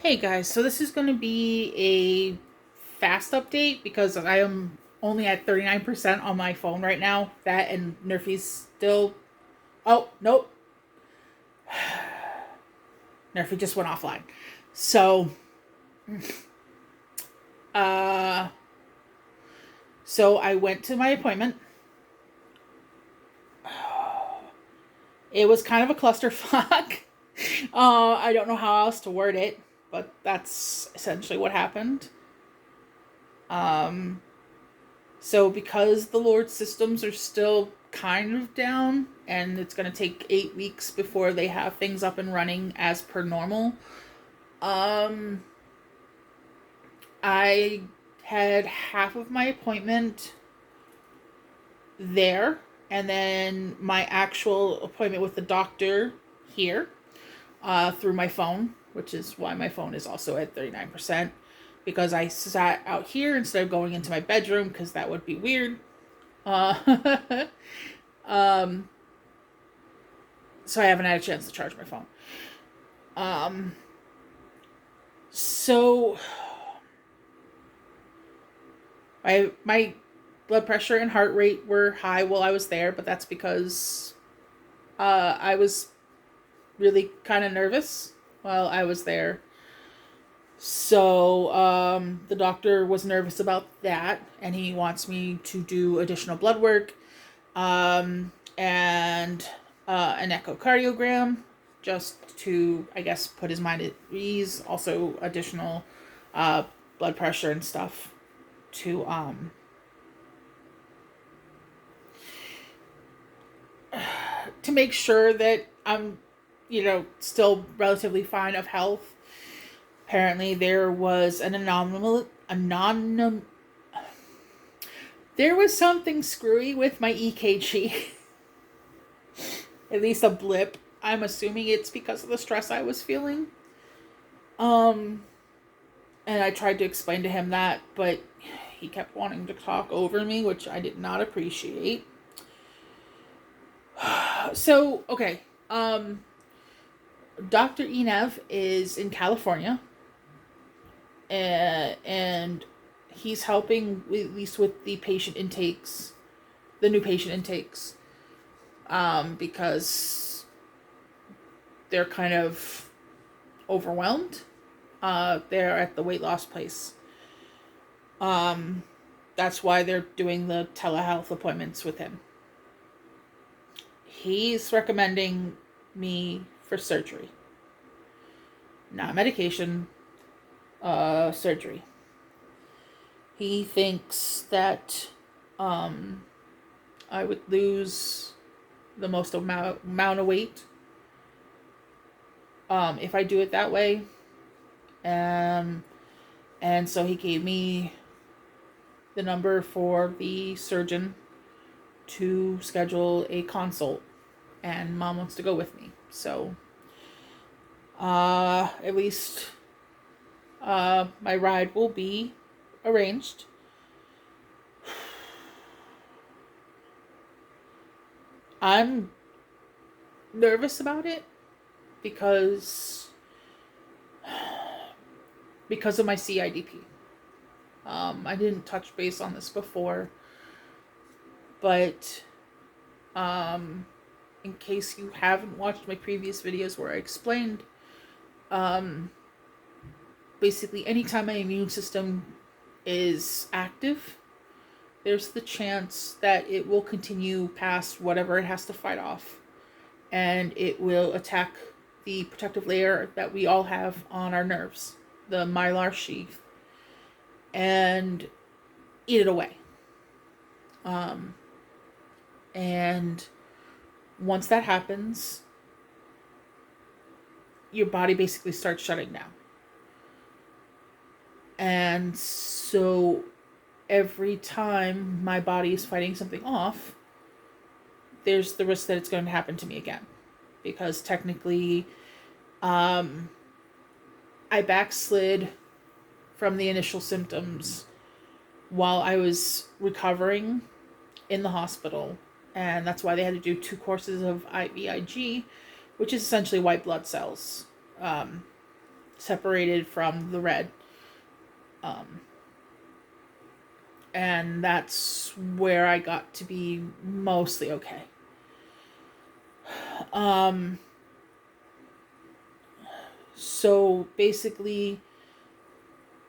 Hey guys, so this is going to be a fast update because I am only at 39% on my phone right now. That and Nerfy's still. Oh, nope. Nerfy just went offline. So, uh, so I went to my appointment. It was kind of a clusterfuck. I don't know how else to word it, but that's essentially what happened. Um, So, because the Lord systems are still kind of down, and it's going to take 8 weeks before they have things up and running as per normal, um, I had half of my appointment there, and then my actual appointment with the doctor here through my phone, which is why my phone is also at 39%. Because I sat out here instead of going into my bedroom, because that would be weird. Uh, um, so I haven't had a chance to charge my phone. Um, so my blood pressure and heart rate were high while I was there, but that's because I was really kind of nervous while I was there. So the doctor was nervous about that, and he wants me to do additional blood work and an echocardiogram just to, I guess, put his mind at ease. Also, additional uh, blood pressure and stuff to make sure that I'm, still relatively fine of health. Apparently, there was an there was something screwy with my EKG. At least a blip. I'm assuming it's because of the stress I was feeling. Um, and I tried to explain to him that, but he kept wanting to talk over me, which I did not appreciate. So, okay. Dr. Enev is in California, and he's helping at least with the patient intakes, the new patient intakes, because they're kind of overwhelmed. They're at the weight loss place. Um, that's why they're doing the telehealth appointments with him. He's recommending me for surgery, not medication, surgery. He thinks that I would lose the most amount of weight if I do it that way. Um, and so he gave me the number for the surgeon to schedule a consult, and Mom wants to go with me. So, at least my ride will be arranged. I'm nervous about it because of my CIDP. I didn't touch base on this before, but in case you haven't watched my previous videos where I explained, basically anytime my immune system is active, there's the chance that it will continue past whatever it has to fight off, and it will attack the protective layer that we all have on our nerves, the mylar sheath, and eat it away. And once that happens, your body basically starts shutting down. And so every time my body is fighting something off, there's the risk that it's going to happen to me again. Because technically, I backslid from the initial symptoms while I was recovering in the hospital. And that's why they had to do 2 courses of IVIG, which is essentially white blood cells. separated from the red. Um, and that's where I got to be mostly okay. Um, so basically,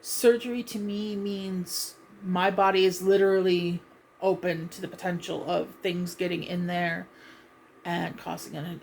surgery to me means my body is literally open to the potential of things getting in there and causing an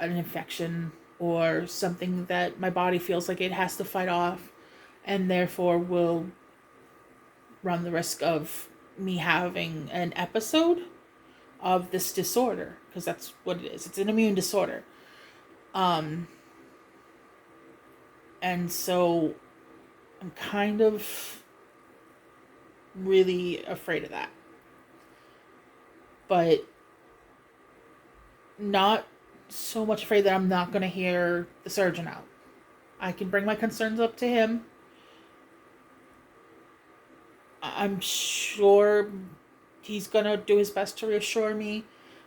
infection or something that my body feels like it has to fight off, and therefore will run the risk of me having an episode of this disorder, because that's what it is. It's an immune disorder. Um, and so I'm kind of really afraid of that. But not so much afraid that I'm not going to hear the surgeon out. I can bring my concerns up to him. I'm sure he's going to do his best to reassure me.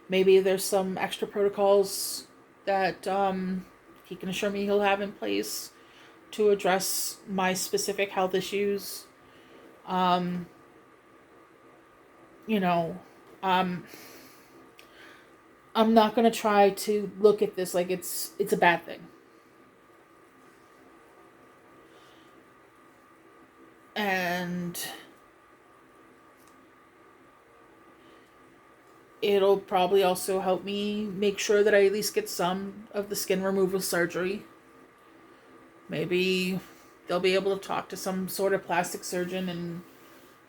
Maybe there's some extra protocols that he can assure me he'll have in place to address my specific health issues. Um, you know, um, I'm not going to try to look at this like it's a bad thing. And it'll probably also help me make sure that I at least get some of the skin removal surgery. Maybe they'll be able to talk to some sort of plastic surgeon and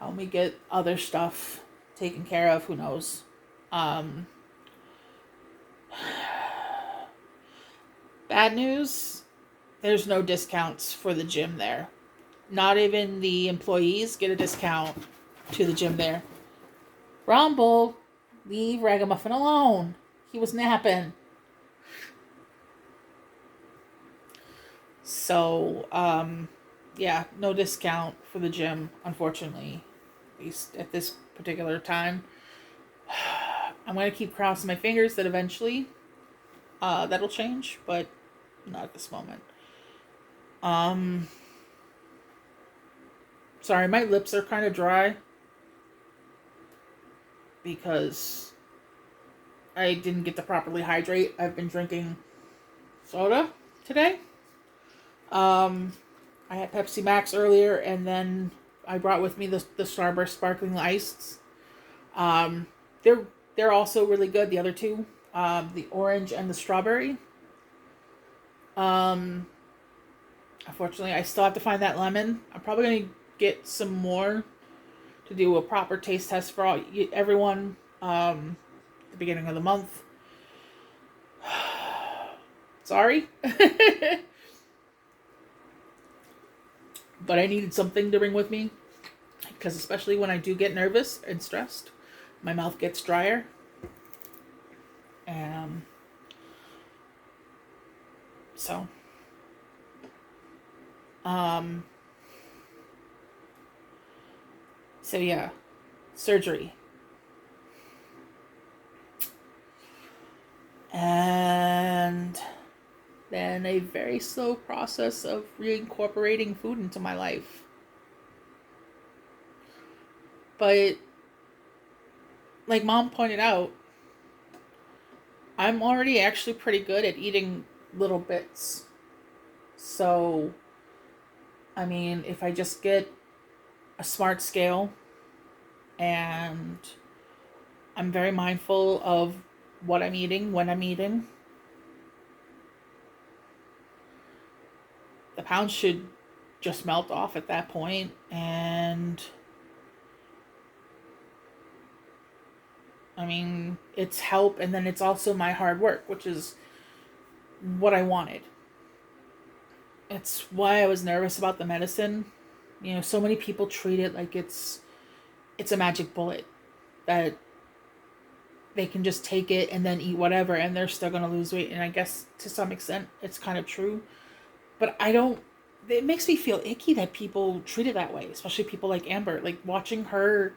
help me get other stuff taken care of. Who knows? Bad news, there's no discounts for the gym there. Not even the employees get a discount to the gym there. Rumble, leave Ragamuffin alone. He was napping. So, yeah, no discount for the gym, unfortunately, at least at this particular time. I'm going to keep crossing my fingers that eventually that'll change, but not at this moment. Sorry, my lips are kind of dry because I didn't get to properly hydrate. I've been drinking soda today. I had Pepsi Max earlier, and then I brought with me the Starburst sparkling ice. They're also really good. The other two, the orange and the strawberry. Unfortunately, I still have to find that lemon. I'm probably gonna get some more to do a proper taste test for everyone. At the beginning of the month. Sorry. But I needed something to bring with me, because especially when I do get nervous and stressed, my mouth gets drier. So, so yeah, surgery. And then a very slow process of reincorporating food into my life. But, like Mom pointed out, I'm already actually pretty good at eating little bits. So, I mean, if I just get a smart scale and I'm very mindful of what I'm eating, when I'm eating, the pounds should just melt off at that point. And I mean, it's help, and then it's also my hard work, which is what I wanted. It's why I was nervous about the medicine. You know, so many people treat it like it's a magic bullet that they can just take it and then eat whatever and they're still going to lose weight. And I guess to some extent it's kind of true. But it makes me feel icky that people treat it that way, especially people like Amber. Like, watching her,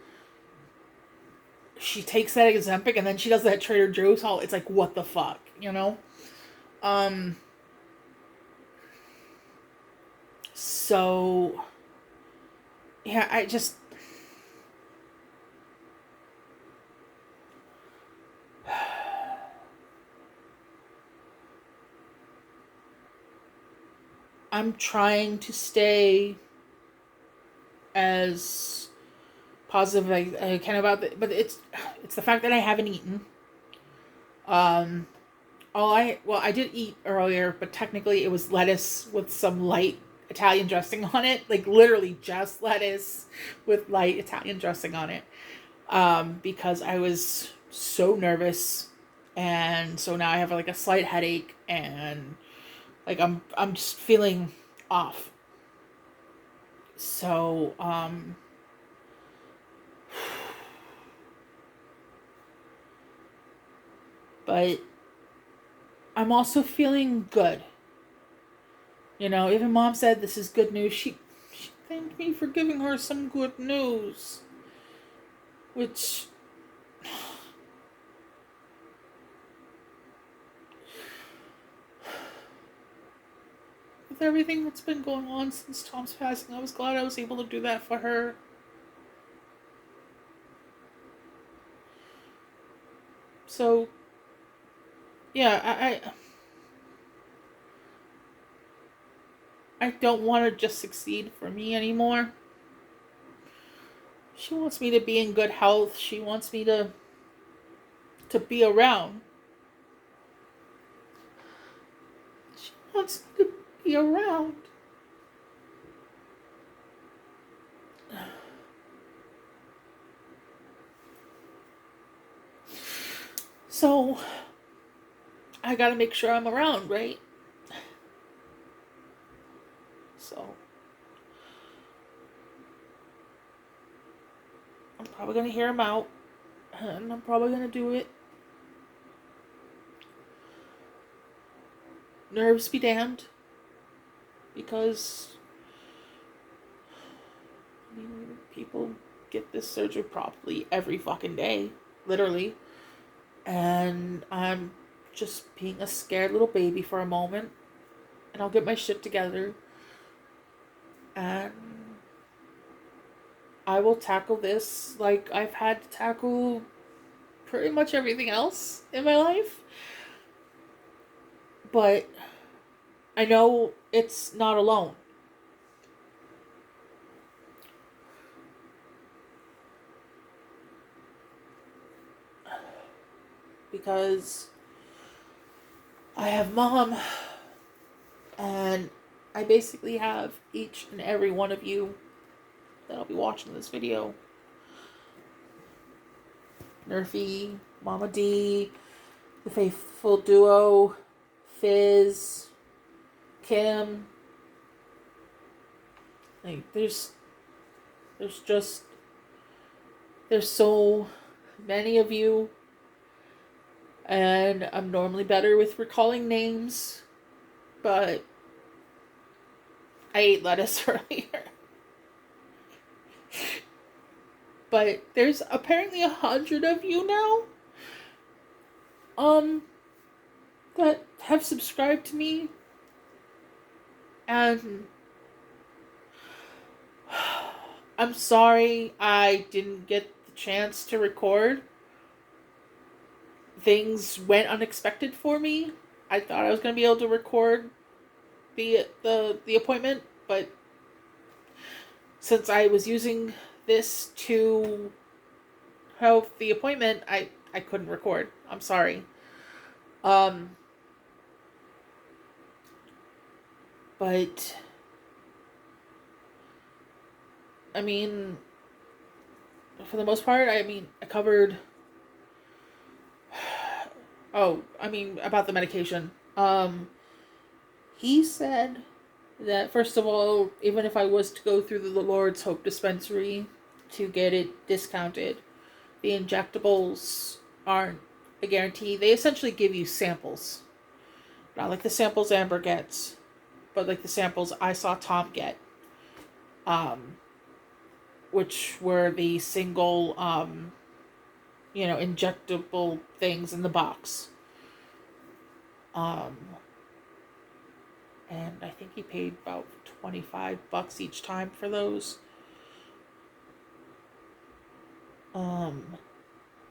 she takes that Ozempic and then she does that Trader Joe's haul. It's like, what the fuck, you know? So, yeah, I'm trying to stay as positive as I can about it, but it's the fact that I haven't eaten. Um, I did eat earlier, but technically it was lettuce with some light Italian dressing on it, like literally just lettuce with light Italian dressing on it. Because I was so nervous, and so now I have like a slight headache, and like I'm just feeling off. So but I'm also feeling good. You know, even mom said this is good news. She thanked me for giving her some good news, which with everything that's been going on since Tom's passing, I was glad I was able to do that for her. So, yeah, I don't want to just succeed for me anymore. She wants me to be in good health. She wants me to be around. She wants me to be around. So, I gotta make sure I'm around, right? So, I'm probably gonna hear him out, and I'm probably gonna do it. Nerves be damned, because I mean, people get this surgery probably every fucking day, literally, and I'm just being a scared little baby for a moment, and I'll get my shit together, and I will tackle this like I've had to tackle pretty much everything else in my life. But I know it's not alone. Because I have mom, and I basically have each and every one of you that'll be watching this video. Nerfy, Mama D, the Faithful Duo, Fizz, Kim. Like there's just there's so many of you, and I'm normally better with recalling names, but I ate lettuce earlier. But there's apparently 100 of you now um that have subscribed to me, and I'm sorry I didn't get the chance to record. Things went unexpected for me. I thought I was going to be able to record the appointment, but since I was using this to have the appointment, I couldn't record. I'm sorry. Um but I mean, for the most part, I mean, I covered. Oh, I mean, about the medication. He said that, first of all, even if I was to go through the Lord's Hope dispensary to get it discounted, the injectables aren't a guarantee. They essentially give you samples. Not like the samples Amber gets, but like the samples I saw Tom get. Um, which were the single, injectable things in the box. Um, and I think he paid about $25 each time for those.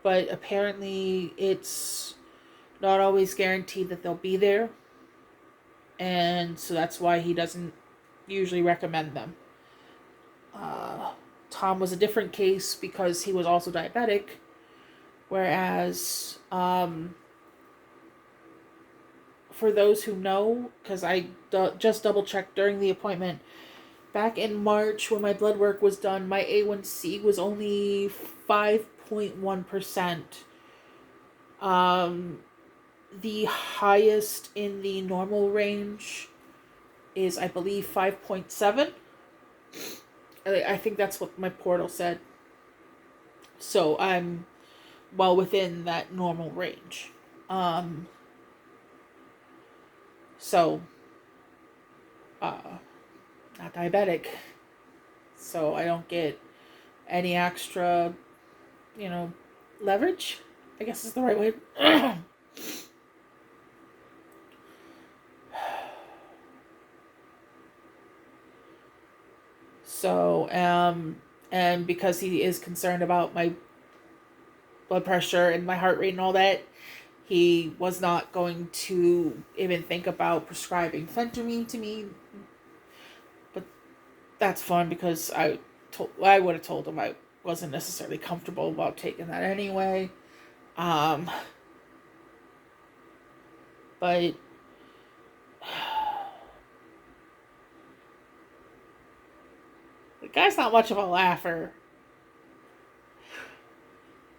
But apparently it's not always guaranteed that they'll be there. And so that's why he doesn't usually recommend them. Tom was a different case because he was also diabetic. Whereas, for those who know, because I just double checked during the appointment, back in March when my blood work was done, my A1C was only 5.1%. The highest in the normal range is, I believe, 5.7. I think that's what my portal said. So I'm well within that normal range. So, not diabetic. So I don't get any extra, leverage, I guess is the right way. So, and because he is concerned about my blood pressure and my heart rate and all that, he was not going to even think about prescribing phentermine to me. But that's fun because I would have told him I wasn't necessarily comfortable about taking that anyway. But the guy's not much of a laugher.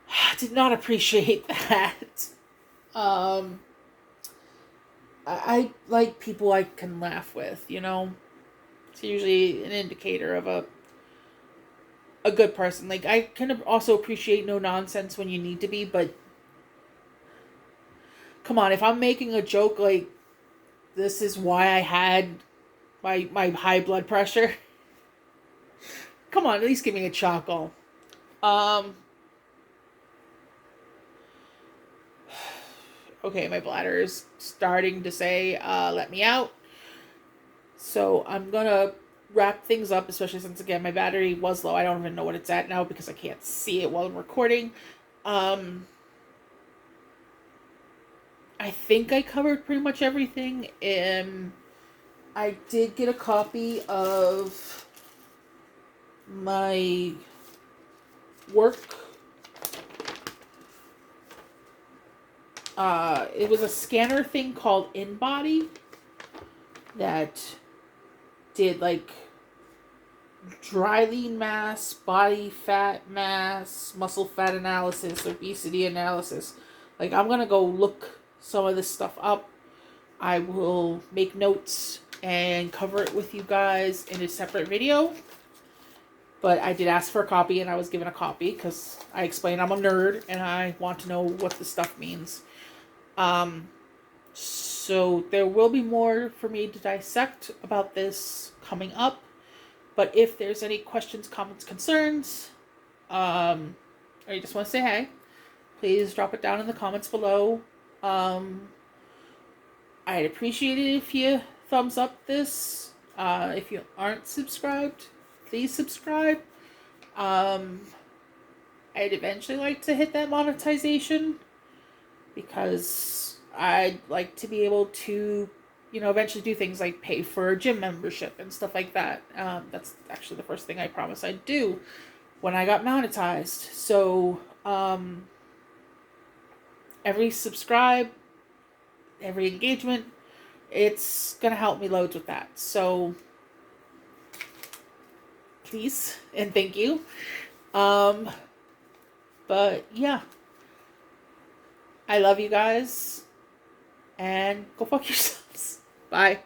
I did not appreciate that. I like people I can laugh with, It's usually an indicator of a good person. Like, I can also appreciate no nonsense when you need to be, but come on, if I'm making a joke like this is why I had my high blood pressure, come on, at least give me a chuckle. Okay, my bladder is starting to say, let me out. So I'm gonna wrap things up, especially since, again, my battery was low. I don't even know what it's at now because I can't see it while I'm recording. I think I covered pretty much everything. I did get a copy of my work. It was a scanner thing called InBody that did like dry lean mass, body fat mass, muscle fat analysis, obesity analysis. Like, I'm gonna go look some of this stuff up. I will make notes and cover it with you guys in a separate video. But I did ask for a copy, and I was given a copy because I explained I'm a nerd and I want to know what the stuff means. So there will be more for me to dissect about this coming up. But if there's any questions, comments, concerns, or you just want to say hey, please drop it down in the comments below. I'd appreciate it if you thumbs up this. If you aren't subscribed, please subscribe. I'd eventually like to hit that monetization because I'd like to be able to, eventually do things like pay for a gym membership and stuff like that. That's actually the first thing I promised I'd do when I got monetized. So, every subscribe, every engagement, it's going to help me loads with that. So, please and thank you. But yeah, I love you guys and go fuck yourselves. Bye.